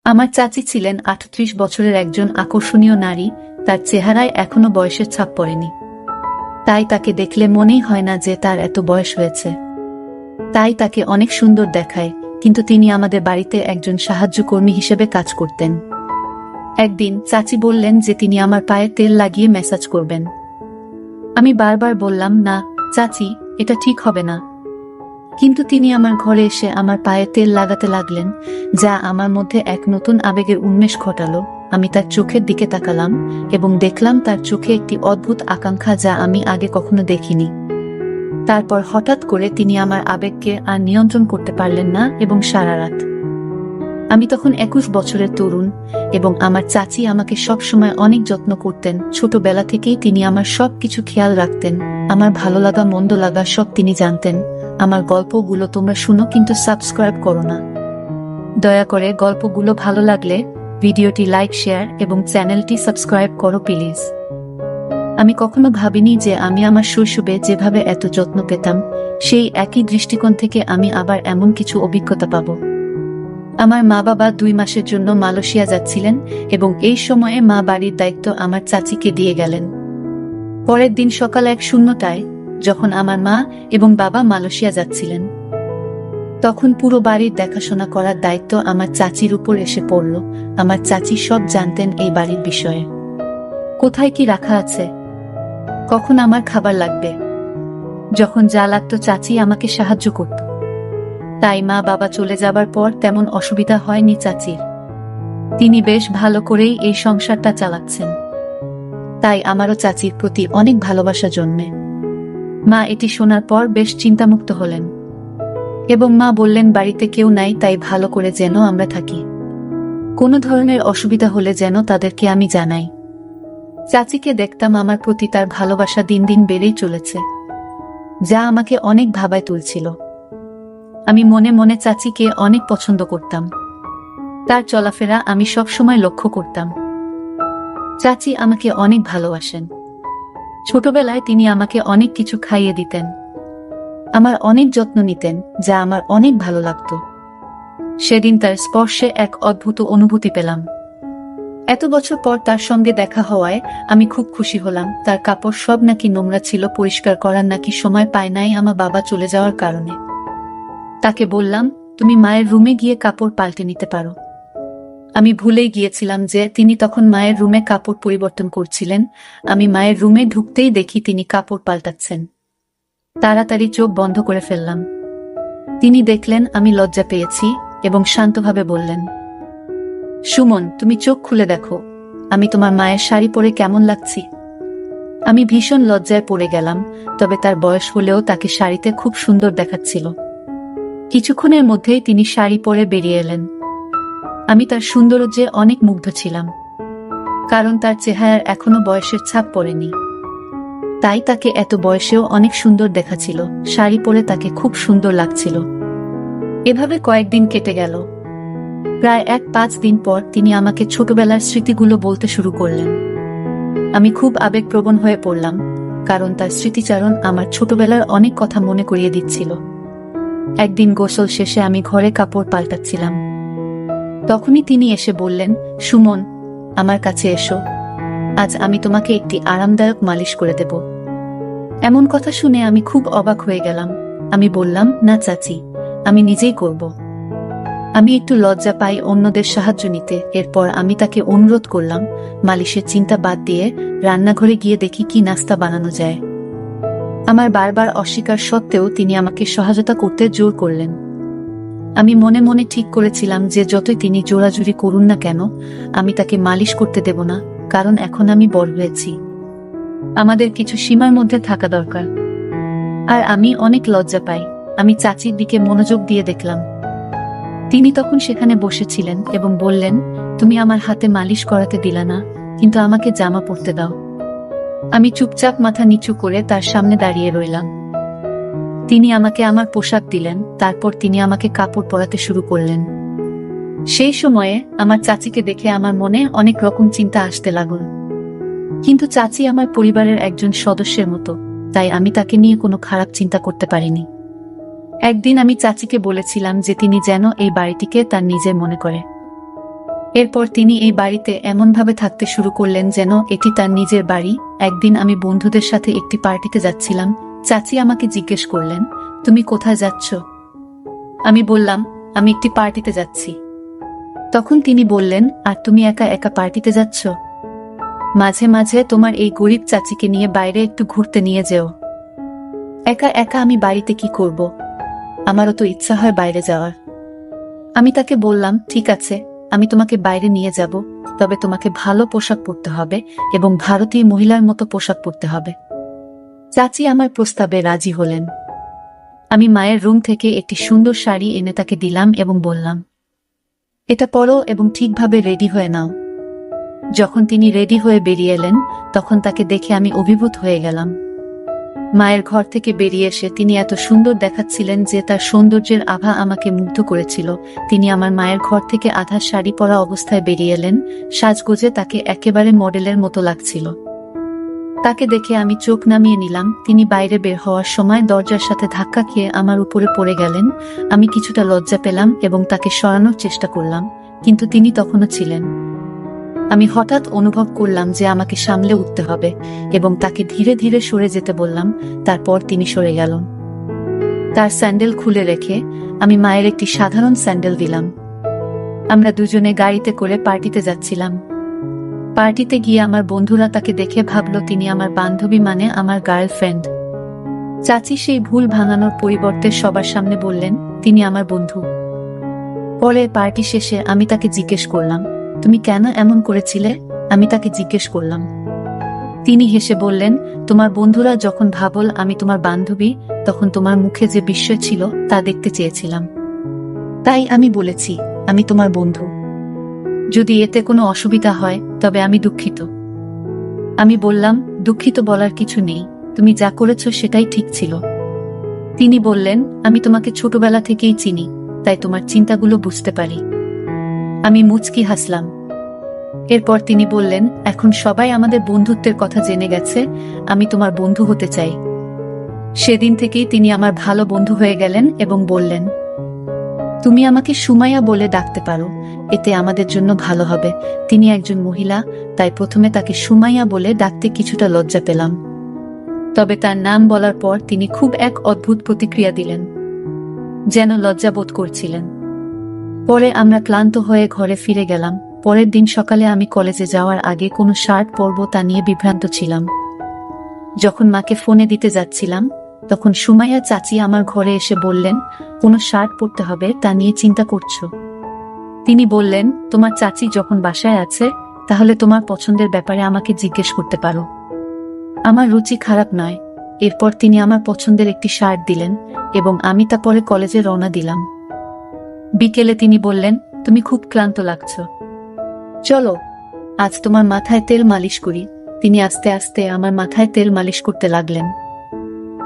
আমার চাচি ছিলেন ৩৮ বছরের একজন আকর্ষণীয় নারী। তার চেহারায় এখনো বয়সের ছাপ পড়েনি, তাই তাকে দেখলে মনেই হয় না যে তার এত বয়স হয়েছে। তাই তাকে অনেক সুন্দর দেখায়, কিন্তু তিনি আমাদের বাড়িতে একজন সাহায্যকর্মী হিসেবে কাজ করতেন। একদিন চাচি বললেন যে তিনি আমার পায়ে তেল লাগিয়ে ম্যাসাজ করবেন। আমি বারবার বললাম, না চাচি, এটা ঠিক হবে না। কিন্তু তিনি আমার ঘরে এসে আমার পায়ে তেল লাগাতে লাগলেন, যা আমার মধ্যে এক নতুন আবেগের উন্মেষ ঘটালো। আমি তার চোখের দিকে তাকালাম এবং দেখলাম তার চোখে একটি অদ্ভুত আকাঙ্ক্ষা, যা আমি আগে কখনো দেখিনি। তারপর হঠাৎ করে তিনি আমার আবেগকে আর নিয়ন্ত্রণ করতে পারলেন না এবং সারা রাত। আমি তখন ২১ বছরের তরুণ এবং আমার চাচি আমাকে সবসময় অনেক যত্ন করতেন। ছোটবেলা থেকেই তিনি আমার সবকিছু খেয়াল রাখতেন, আমার ভালো লাগা মন্দ লাগা সব তিনি জানতেন। আমার গল্পগুলো তোমরা শুনো, কিন্তু সাবস্ক্রাইব করো না। দয়া করে গল্পগুলো ভালো লাগলে ভিডিওটি লাইক, শেয়ার এবং চ্যানেলটি সাবস্ক্রাইব করো প্লিজ। আমি কখনো ভাবিনি যে আমি আমার শৈশবে যেভাবে এত যত্ন পেতাম, সেই একই দৃষ্টিকোণ থেকে আমি আবার এমন কিছু অভিজ্ঞতা পাব। আমার মা বাবা ২ মাসের জন্য মালয়েশিয়া যাচ্ছিলেন এবং এই সময়ে মা বাড়ির দায়িত্ব আমার চাচিকে দিয়ে গেলেন। পরের দিন সকাল ১:০০টায় যখন আমার মা এবং বাবা মালয়েশিয়া যাচ্ছিলেন, তখন পুরো বাড়ির দেখাশোনা করার দায়িত্ব আমার চাচির উপর এসে পড়ল। আমার চাচি সব জানতেন এই বাড়ির বিষয়ে, কোথায় কি রাখা আছে, কখন আমার খাবার লাগবে। যখন যা লাগতো চাচি আমাকে সাহায্য করত। তাই মা বাবা চলে যাবার পর তেমন অসুবিধা হয়নি চাচির। তিনি বেশ ভালো করেই এই সংসারটা চালাচ্ছেন। তাই আমারও চাচির প্রতি অনেক ভালোবাসা জন্মে। মা এটি শোনার পর বেশ চিন্তামুক্ত হলেন এবং মা বললেন, বাড়িতে কেউ নাই, তাই ভালো করে যেন আমরা থাকি। কোনো ধরনের অসুবিধা হলে যেন তাদেরকে আমি জানাই। চাচিকে দেখতাম আমার প্রতি তার ভালোবাসা দিন দিন বেড়েই চলেছে, যা আমাকে অনেক ভাবায় তুলছিল। আমি মনে মনে চাচিকে অনেক পছন্দ করতাম। তার চলাফেরা আমি সবসময় লক্ষ্য করতাম। চাচি আমাকে অনেক ভালোবাসেন। ছোটবেলায় তিনি আমাকে অনেক কিছু খাইয়ে দিতেন, আমার অনেক যত্ন নিতেন, যা আমার অনেক ভালো লাগত। সেদিন তার স্পর্শে এক অদ্ভুত অনুভূতি পেলাম। এত বছর পর তার সঙ্গে দেখা হওয়ায় আমি খুব খুশি হলাম। তার কাপড় সব নাকি নোংরা ছিল, পরিষ্কার করার নাকি সময় পায় নাই আমার বাবা চলে যাওয়ার কারণে। তাকে বললাম, তুমি মায়ের রুমে গিয়ে কাপড় পাল্টে নিতে পারো। আমি ভুলেই গিয়েছিলাম যে তিনি তখন মায়ের রুমে কাপড় পরিবর্তন করছিলেন। আমি মায়ের রুমে ঢুকতেই দেখি তিনি কাপড় পাল্টাচ্ছেন। তাড়াতাড়ি চোখ বন্ধ করে ফেললাম। তিনি দেখলেন আমি লজ্জা পেয়েছি এবং শান্তভাবে বললেন, সুমন, তুমি চোখ খুলে দেখো, আমি তোমার মায়ের শাড়ি পরে কেমন লাগছি। আমি ভীষণ লজ্জায় পড়ে গেলাম, তবে তার বয়স হলেও তাকে শাড়িতে খুব সুন্দর দেখাচ্ছিল। কিছুক্ষণের মধ্যেই তিনি শাড়ি পরে বেরিয়ে এলেন। আমি তার সৌন্দর্যে অনেক মুগ্ধ ছিলাম, কারণ তার চেহারার এখনো বয়সের ছাপ পড়েনি। তাই তাকে এত বয়সেও অনেক সুন্দর দেখাচ্ছিল। শাড়ি পরে তাকে খুব সুন্দর লাগছিল। এভাবে কয়েকদিন কেটে গেল। প্রায় ৫ দিন পর তিনি আমাকে ছোটবেলার স্মৃতিগুলো বলতে শুরু করলেন। আমি খুব আবেগপ্রবণ হয়ে পড়লাম, কারণ তার স্মৃতিচারণ আমার ছোটবেলার অনেক কথা মনে করিয়ে দিচ্ছিল। একদিন গোসল শেষে আমি ঘরে কাপড় পাল্টাচ্ছিলাম। তখনই তিনি এসে বললেন, সুমন, আমার কাছে এসো, আজ আমি তোমাকে একটি আরামদায়ক মালিশ করে দেব। এমন কথা শুনে আমি খুব অবাক হয়ে গেলাম। আমি বললাম, না চাচি, আমি নিজেই করব। আমি একটু লজ্জা পাই অন্যদের সাহায্য নিতে। এরপর আমি তাকে অনুরোধ করলাম, মালিশের চিন্তা বাদ দিয়ে রান্নাঘরে গিয়ে দেখি কি নাস্তা বানানো যায়। আমার বারবার অস্বীকার সত্ত্বেও তিনি আমাকে সহায়তা করতে জোর করলেন। আমি মনে মনে ঠিক করেছিলাম যে যতই তিনি জোরাজুরি করুন না কেন, আমি তাকে মালিশ করতে দেব না, কারণ এখন আমি বড় হয়েছি। আমাদের কিছু সীমার মধ্যে থাকা দরকার। আর আমি অনেক লজ্জা পাই। আমি চাচির দিকে মনোযোগ দিয়ে দেখলাম। তিনি তখন সেখানে বসেছিলেন এবং বললেন, তুমি আমার হাতে মালিশ করাতে দিলা না, কিন্তু আমাকে জামা পরতে দাও। আমি চুপচাপ মাথা নিচু করে তার সামনে দাঁড়িয়ে রইলাম। তিনি আমাকে আমার পোশাক দিলেন, তারপর তিনি আমাকে কাপড় পরাতে শুরু করলেন। সেই সময়ে আমার চাচিকে দেখে আমার মনে অনেক রকম চিন্তা আসতে লাগল। কিন্তু চাচি আমার পরিবারের একজন সদস্যের মতো, তাই আমি তাকে নিয়ে কোনো খারাপ চিন্তা করতে পারিনি। একদিন আমি চাচিকে বলেছিলাম যে তিনি যেন এই বাড়িটিকে তার নিজের মনে করে। এরপর তিনি এই বাড়িতে এমনভাবে থাকতে শুরু করলেন যেন এটি তার নিজের বাড়ি। একদিন আমি বন্ধুদের সাথে একটি পার্টিতে যাচ্ছিলাম। চাচি আমাকে জিজ্ঞেস করলেন, তুমি কোথায় যাচ্ছ? আমি বললাম, আমি একটি পার্টিতে যাচ্ছি। তখন তিনি বললেন, আর তুমি একা একা পার্টিতে যাচ্ছ? মাঝে মাঝে তোমার এই গরিব চাচিকে নিয়ে বাইরে একটু ঘুরতে নিয়ে যেও। একা একা আমি বাড়িতে কি করব? আমারও তো ইচ্ছা হয় বাইরে যাওয়ার। আমি তাকে বললাম, ঠিক আছে, আমি তোমাকে বাইরে নিয়ে যাব, তবে তোমাকে ভালো পোশাক পরতে হবে এবং ভারতীয় মহিলার মতো পোশাক পরতে হবে। চাচি আমার প্রস্তাবে রাজি হলেন। আমি মায়ের রুম থেকে একটি সুন্দর শাড়ি এনে তাকে দিলাম এবং বললাম, এটা পরো এবং ঠিকভাবে রেডি হয়ে নাও। যখন তিনি রেডি হয়ে বেরিয়ে এলেন, তখন তাকে দেখে আমি অভিভূত হয়ে গেলাম। মায়ের ঘর থেকে বেরিয়ে এসে তিনি এত সুন্দর দেখাচ্ছিলেন যে তার সৌন্দর্যের আভা আমাকে মুগ্ধ করেছিল। তিনি আমার মায়ের ঘর থেকে আধা শাড়ি পরা অবস্থায় বেরিয়ে এলেন। সাজগোজে তাকে একেবারে মডেলের মতো লাগছিল। তাকে দেখে আমি চোখ নামিয়ে নিলাম। তিনি বাইরে বের হওয়ার সময় দরজার সাথে ধাক্কা খেয়ে আমার উপরে পড়ে গেলেন। আমি কিছুটা লজ্জা পেলাম এবং তাকে সরানোর চেষ্টা করলাম, কিন্তু তিনি তখনও ছিলেন। আমি হঠাৎ অনুভব করলাম যে আমাকে সামলে উঠতে হবে এবং তাকে ধীরে ধীরে সরে যেতে বললাম। তারপর তিনি সরে গেল। তার স্যান্ডেল খুলে রেখে আমি মায়ের একটি সাধারণ স্যান্ডেল দিলাম। আমরা দুজনে গাড়িতে করে পার্টিতে যাচ্ছিলাম। পার্টিতে গিয়ে আমার বন্ধুরা তাকে দেখে ভাবল তিনি আমার বান্ধবী, মানে আমার গার্লফ্রেন্ড। চাচি সেই ভুল ভাঙানোর পরিবর্তে সবার সামনে বললেন, তিনি আমার বন্ধু। পরে পার্টি শেষে আমি তাকে জিজ্ঞেস করলাম, তুমি কেন এমন করেছিলে? আমি তাকে জিজ্ঞেস করলাম। তিনি হেসে বললেন, তোমার বন্ধুরা যখন ভাবল আমি তোমার বান্ধবী, তখন তোমার মুখে যে বিস্ময় ছিল তা দেখতে চেয়েছিলাম। তাই আমি বলেছি আমি তোমার বন্ধু। যদি এতে কোনো অসুবিধা হয় তবে আমি দুঃখিত। আমি বললাম, দুঃখিত বলার কিছু নেই, তুমি যা করেছ সেটাই ঠিক ছিল। তিনি বললেন, আমি তোমাকে ছোটবেলা থেকেই চিনি, তাই তোমার চিন্তাগুলো বুঝতে পারি। আমি মুচকি হাসলাম। এরপর তিনি বললেন, এখন সবাই আমাদের বন্ধুত্বের কথা জেনে গেছে, আমি তোমার বন্ধু হতে চাই। সেদিন থেকেই তিনি আমার ভালো বন্ধু হয়ে গেলেন এবং বললেন, তুমি আমাকে সুমাইয়া বলে ডাকতে পারো, এতে আমাদের জন্য ভালো হবে। তিনি একজন মহিলা, তাই প্রথমে তাকে সুমাইয়া বলে ডাকতে কিছুটা লজ্জা পেলাম। তবে তার নাম বলার পর তিনি খুব এক অদ্ভুত প্রতিক্রিয়া দিলেন, যেন লজ্জা বোধ করছিলেন। পরে আমরা ক্লান্ত হয়ে ঘরে ফিরে গেলাম। পরের দিন সকালে আমি কলেজে যাওয়ার আগে কোনো শার্ট পরব তা নিয়ে বিভ্রান্ত ছিলাম। যখন মাকে ফোনে দিতে যাচ্ছিলাম, তখন সুমাইয়া চাচি আমার ঘরে এসে বললেন, কোনো শার্ট পরতে হবে তা নিয়ে চিন্তা করছো? তিনি বললেন, তোমার চাচি যখন বাসায় আছে, তাহলে তোমার পছন্দের ব্যাপারে আমাকে জিজ্ঞেস করতে পারো। আমার রুচি খারাপ নয়। এরপর তিনি আমার পছন্দের একটি শার্ট দিলেন এবং আমি তা পরে কলেজে রওনা দিলাম। বিকেলে তিনি বললেন, তুমি খুব ক্লান্ত লাগছো, চলো আজ তোমার মাথায় তেল মালিশ করি। তিনি আস্তে আস্তে আমার মাথায় তেল মালিশ করতে লাগলেন।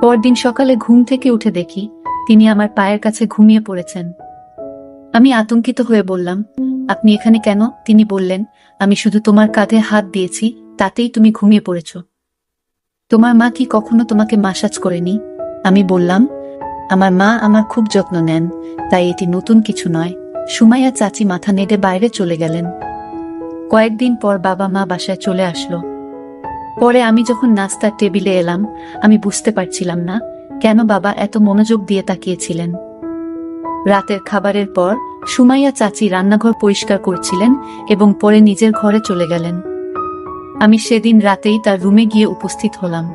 পরদিন সকালে ঘুম থেকে উঠে দেখি তিনি আমার পায়ের কাছে ঘুমিয়ে পড়েছেন। আমি আতঙ্কিত হয়ে বললাম, আপনি এখানে কেন? তিনি বললেন, আমি শুধু তোমার কাঁধে হাত দিয়েছি, তাতেই তুমি ঘুমিয়ে পড়েছ। তোমার মা কি কখনো তোমাকে মাসাজ করেনি? আমি বললাম, আমার মা আমার খুব যত্ন নেন, তাই এটি নতুন কিছু নয়। সুমাইয়া চাচি মাথা নেড়ে বাইরে চলে গেলেন। কয়েকদিন পর বাবা মা বাসায় চলে আসলো। পরে আমি যখন নাস্তার টেবিলে এলাম, আমি বুঝতে পারছিলাম না কেন বাবা এত মনোযোগ দিয়ে তাকিয়েছিলেন। রাতের খাবারের পর সুমাইয়া চাচি রান্নাঘর পরিষ্কার করছিলেন এবং পরে নিজের ঘরে চলে গেলেন। আমি সেদিন রাতেই তার রুমে গিয়ে উপস্থিত হলাম।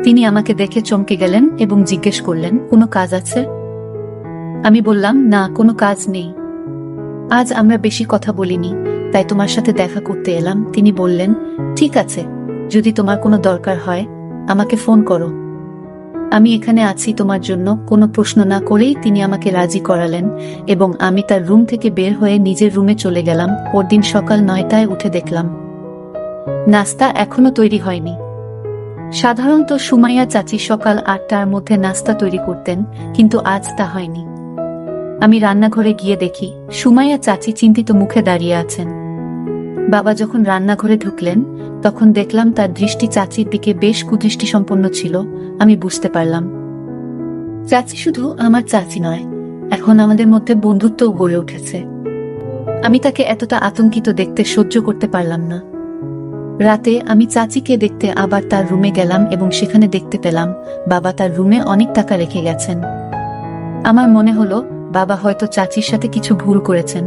তিনি আমাকে দেখে চমকে গেলেন এবং জিজ্ঞেস করলেন, কোনো কাজ আছে? আমি বললাম, না, কোনো কাজ নেই। আজ আমরা বেশি কথা বলিনি, তাই তোমার সাথে দেখা করতে এলাম। তিনি বললেন, ঠিক আছে, যদি তোমার কোনো দরকার হয় আমাকে ফোন করো, আমি এখানে আছি তোমার জন্য। কোনো প্রশ্ন না করেই তিনি আমাকে রাজি করালেন এবং আমি তার রুম থেকে বের হয়ে নিজের রুমে চলে গেলাম। পরদিন সকাল 9টায় উঠে দেখলাম নাস্তা এখনো তৈরি হয়নি। সাধারণত সুমাইয়া চাচি সকাল 8টার মধ্যে নাস্তা তৈরি করতেন, কিন্তু আজ তা হয়নি। আমি রান্নাঘরে গিয়ে দেখি সুমাইয়া চাচি চিন্তিত মুখে দাঁড়িয়ে আছেন। বাবা যখন রান্নাঘরে ঢুকলেন, তখন দেখলাম তার দৃষ্টি চাচির দিকে বেশ কুদৃষ্টি সম্পন্ন ছিল। আমি বুঝতে পারলাম, চাচি শুধু আমার চাচি নয়, এখন আমাদের মধ্যে বন্ধুত্বও গড়ে উঠেছে। আমি তাকে এতটা আতঙ্কিত দেখতে সহ্য করতে পারলাম না। রাতে আমি চাচিকে দেখতে আবার তার রুমে গেলাম এবং সেখানে দেখতে পেলাম বাবা তার রুমে অনেক টাকা রেখে গেছেন। আমার মনে হলো বাবা হয়তো চাচির সাথে কিছু ভুল করেছেন।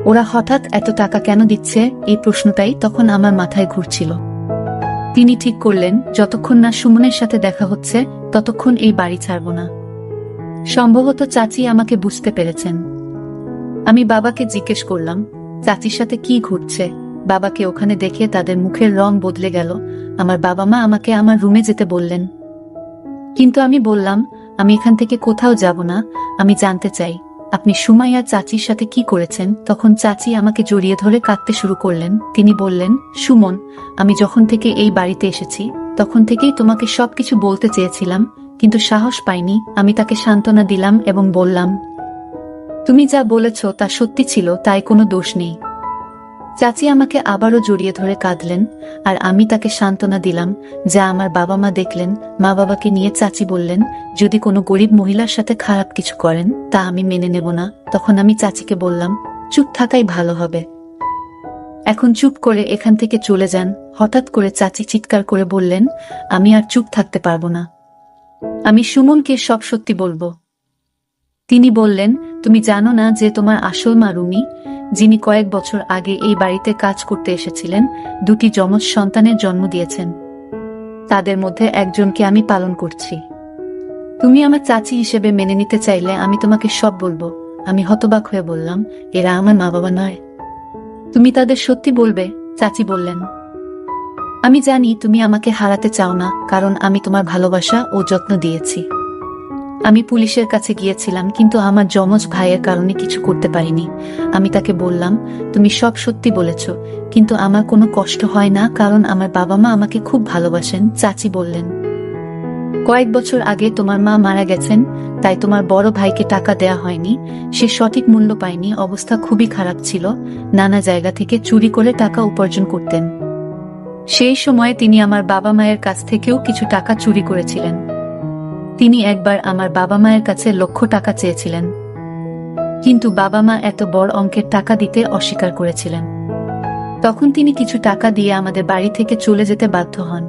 ওরা হঠাৎ এত টাকা কেন দিচ্ছে, এই প্রশ্নটাই তখন আমার মাথায় ঘুরছিল। তিনি ঠিক করলেন যতক্ষণ না সুমনের সাথে দেখা হচ্ছে ততক্ষণ এই বাড়ি ছাড়ব না। সম্ভবত চাচি আমাকে বুঝতে পেরেছেন। আমি বাবাকে জিজ্ঞেস করলাম, চাচির সাথে কি ঘটছে? বাবাকে ওখানে দেখে তাদের মুখের রং বদলে গেল। আমার বাবা মা আমাকে আমার রুমে যেতে বললেন, কিন্তু আমি বললাম আমি এখান থেকে কোথাও যাব না, আমি জানতে চাই আপনি সুমাইয়া চাচির সাথে কি করেছেন। তখন চাচি আমাকে জড়িয়ে ধরে কাঁদতে শুরু করলেন। তিনি বললেন, সুমন, আমি যখন থেকে এই বাড়িতে এসেছি তখন থেকেই তোমাকে সবকিছু বলতে চেয়েছিলাম, কিন্তু সাহস পাইনি। আমি তাকে সান্ত্বনা দিলাম এবং বললাম, তুমি যা বলেছ তা সত্যি ছিল, তাই কোনো দোষ নেই। চাচি আমাকে আবারও জড়িয়ে ধরে কাঁদলেন, আর আমি তাকে সান্ত্বনা দিলাম যা আমার বাবা মা দেখলেন। মা বাবাকে নিয়ে চাচি বললেন, যদি কোনো গরিব মহিলার সাথে খারাপ কিছু করেন তা আমি মেনে নেব না। তখন আমি চাচিকে বললাম, চুপ থাকাই ভালো হবে, এখন চুপ করে এখান থেকে চলে যান। হঠাৎ করে চাচি চিৎকার করে বললেন, আমি আর চুপ থাকতে পারবো না, আমি সুমনকে সব সত্যি বলবো। তিনি বললেন, তুমি জানো না যে তোমার আসল মা রুমি, যিনি কয়েক বছর আগে এই বাড়িতে কাজ করতে এসেছিলেন, দুটি যমজ সন্তানের জন্ম দিয়েছেন। তাদের মধ্যে একজনকে আমি পালন করছি। তুমি আমার চাচি হিসেবে মেনে নিতে চাইলে আমি তোমাকে সব বলবো। আমি হতবাক হয়ে বললাম, এরা আমার মা বাবা নয়, তুমি তাদের সত্যি বলবে? চাচি বললেন, আমি জানি তুমি আমাকে হারাতে চাও না, কারণ আমি তোমার ভালোবাসা ও যত্ন দিয়েছি। আমি পুলিশের কাছে গিয়েছিলাম, কিন্তু আমার যমজ ভাইয়ের কারণে কিছু করতে পারিনি। আমি তাকে বললাম, তুমি সব সত্যি বলেছ, কিন্তু আমার কোনো কষ্ট হয় না, কারণ আমার বাবা মা আমাকে খুব ভালোবাসেন। চাচি বললেন, কয়েক বছর আগে তোমার মা মারা গেছেন, তাই তোমার বড় ভাইকে টাকা দেয়া হয়নি। সে সঠিক মূল্য পায়নি, অবস্থা খুবই খারাপ ছিল, নানা জায়গা থেকে চুরি করে টাকা উপার্জন করতেন। সেই সময়ে তিনি আমার বাবা মায়ের কাছ থেকেও কিছু টাকা চুরি করেছিলেন। তিনি একবার আমার বাবা মায়ের কাছে লক্ষ টাকা চেয়েছিলেন, কিন্তু বাবা মা এত বড় অঙ্কের টাকা দিতে অস্বীকার করেছিলেন। তখন তিনি কিছু টাকা দিয়ে আমাদের বাড়ি থেকে চলে যেতে বাধ্য হন।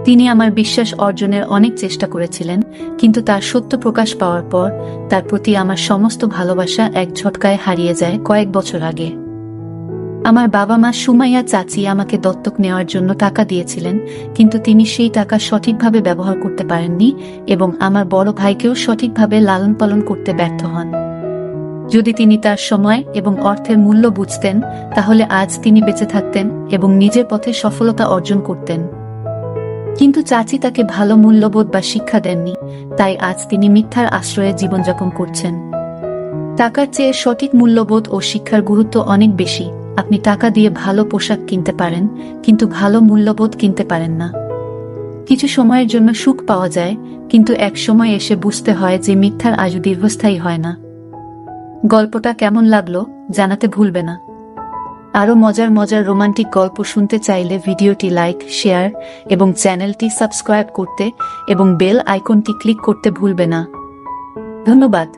তিনি আমার বিশ্বাস অর্জনের অনেক চেষ্টা করেছিলেন, কিন্তু তার সত্য প্রকাশ পাওয়ার পর তার প্রতি আমার সমস্ত ভালোবাসা এক ঝটকায় হারিয়ে যায় কয়েক বছর আগে। আমার বাবা মা সুমাইয়া চাচি আমাকে দত্তক নেওয়ার জন্য টাকা দিয়েছিলেন, কিন্তু তিনি সেই টাকা সঠিকভাবে ব্যবহার করতে পারেননি এবং আমার বড় ভাইকেও সঠিকভাবে লালন পালন করতে ব্যর্থ হন। যদি তিনি তার সময় এবং অর্থের মূল্য বুঝতেন, তাহলে আজ তিনি বেঁচে থাকতেন এবং নিজের পথে সফলতা অর্জন করতেন। কিন্তু চাচি তাকে ভালো মূল্যবোধ বা শিক্ষা দেননি, তাই আজ তিনি মিথ্যার আশ্রয়ে জীবনযাপন করছেন। টাকার চেয়ে সঠিক মূল্যবোধ ও শিক্ষার গুরুত্ব অনেক বেশি। আপনি টাকা দিয়ে ভালো পোশাক কিনতে পারেন, কিন্তু ভালো মূল্যবোধ কিনতে পারেন না। কিছু সময়ের জন্য সুখ পাওয়া যায়, কিন্তু এক সময় এসে বুঝতে হয় যে মিথ্যার আজ দীর্ঘস্থায়ী হয় না। গল্পটা কেমন লাগলো জানাতে ভুলবে না। আরও মজার মজার রোমান্টিক গল্প শুনতে চাইলে ভিডিওটি লাইক, শেয়ার এবং চ্যানেলটি সাবস্ক্রাইব করতে এবং বেল আইকনটি ক্লিক করতে ভুলবে না। ধন্যবাদ।